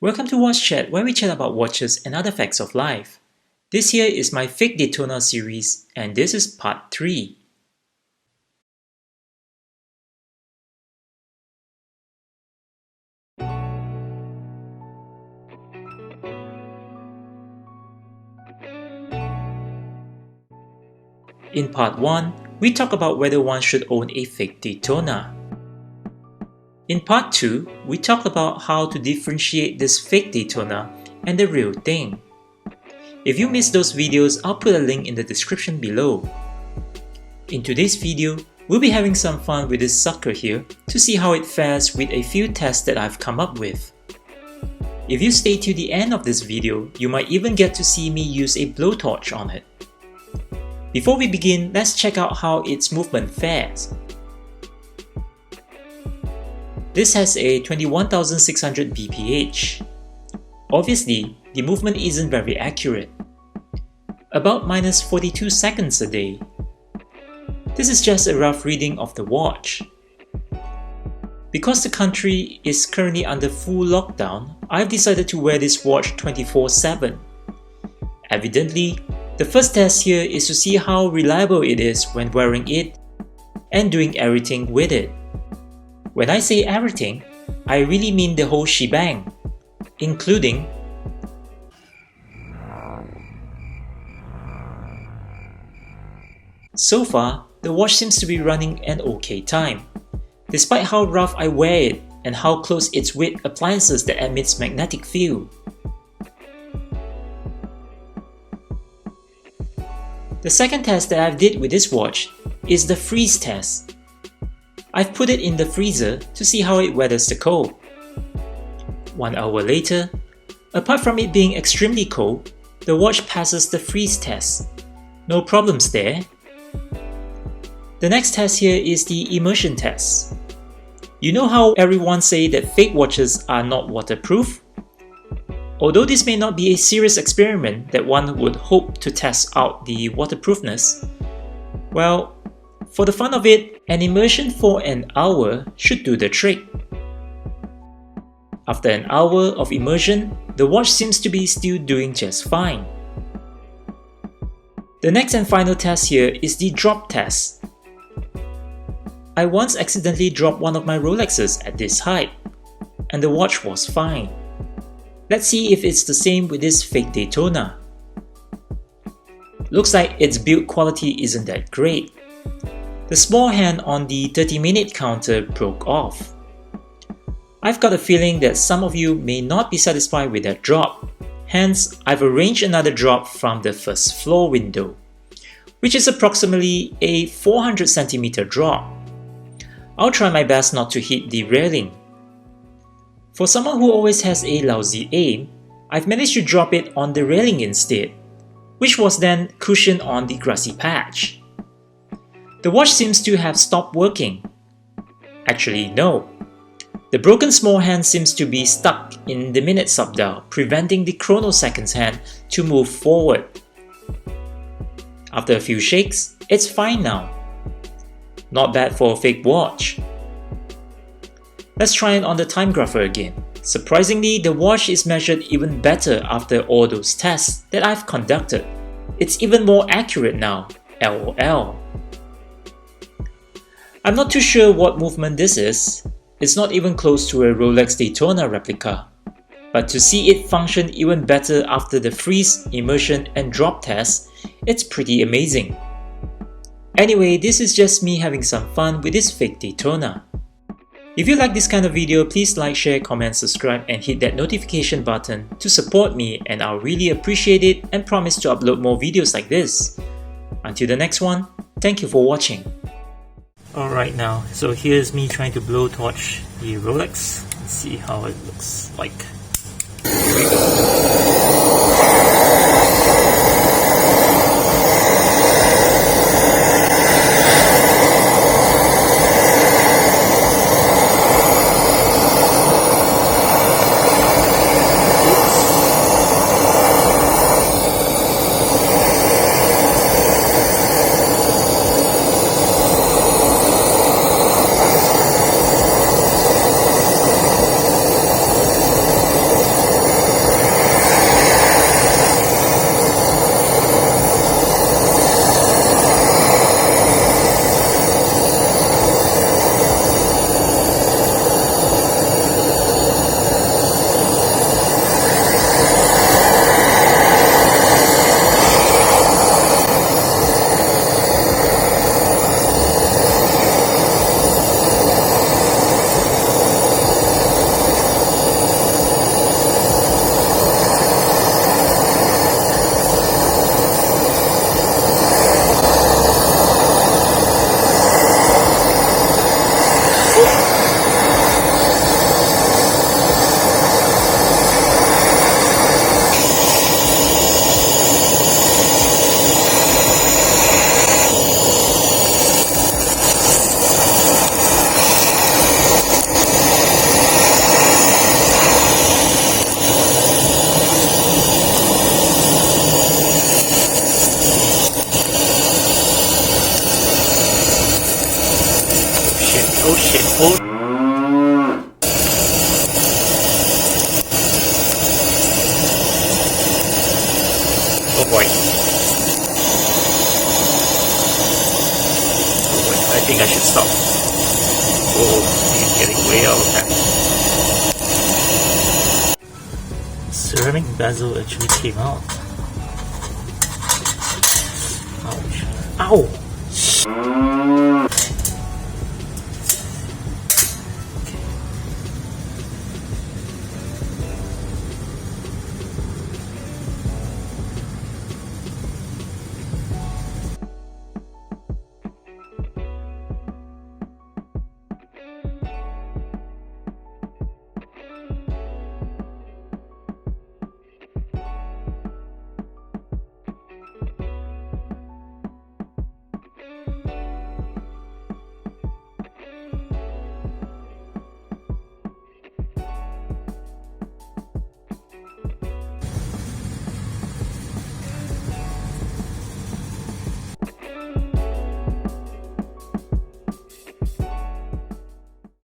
Welcome to Watchat, where we chat about watches and other facts of life. This here is my fake Daytona series, and this is part 3. In part 1, we talk about whether one should own a fake Daytona. In part 2, we talk about how to differentiate this fake Daytona and the real thing. If you missed those videos, I'll put a link in the description below. In today's video, we'll be having some fun with this sucker here to see how it fares with a few tests that I've come up with. If you stay till the end of this video, you might even get to see me use a blowtorch on it. Before we begin, let's check out how its movement fares. This has a 21,600 bph. Obviously, the movement isn't very accurate. About minus 42 seconds a day. This is just a rough reading of the watch. Because the country is currently under full lockdown, I've decided to wear this watch 24/7. Evidently, the first test here is to see how reliable it is when wearing it and doing everything with it. When I say everything, I really mean the whole shebang, including so far, the watch seems to be running an okay time, despite how rough I wear it and how close it's with appliances that emits magnetic field. The second test that I did with this watch is the freeze test. I've put it in the freezer to see how it weathers the cold. 1 hour later, apart from it being extremely cold, the watch passes the freeze test. No problems there. The next test here is the immersion test. You know how everyone say that fake watches are not waterproof? Although this may not be a serious experiment that one would hope to test out the waterproofness, well, for the fun of it, an immersion for an hour should do the trick. After an hour of immersion, the watch seems to be still doing just fine. The next and final test here is the drop test. I once accidentally dropped one of my Rolexes at this height, and the watch was fine. Let's see if it's the same with this fake Daytona. Looks like its build quality isn't that great. The small hand on the 30-minute counter broke off. I've got a feeling that some of you may not be satisfied with that drop. Hence, I've arranged another drop from the first floor window, which is approximately a 400 cm drop. I'll try my best not to hit the railing. For someone who always has a lousy aim, I've managed to drop it on the railing instead, which was then cushioned on the grassy patch. The watch seems to have stopped working. Actually, no. The broken small hand seems to be stuck in the minute subdial, preventing the chronoseconds hand to move forward. After a few shakes, it's fine now. Not bad for a fake watch. Let's try it on the time grapher again. Surprisingly, the watch is measured even better after all those tests that I've conducted. It's even more accurate now, LOL. I'm not too sure what movement this is. It's not even close to a Rolex Daytona replica. But to see it function even better after the freeze, immersion and drop test, it's pretty amazing. Anyway, this is just me having some fun with this fake Daytona. If you like this kind of video, please like, share, comment, subscribe and hit that notification button to support me, and I'll really appreciate it and promise to upload more videos like this. Until the next one, thank you for watching. Alright now, so here's me trying to blowtorch the Rolex. Let's see how it looks like. Here we go. boy. Oh boy, I think I should stop. Oh, he's getting way out of hand. Ceramic bezel actually came out. Ouch. Ow!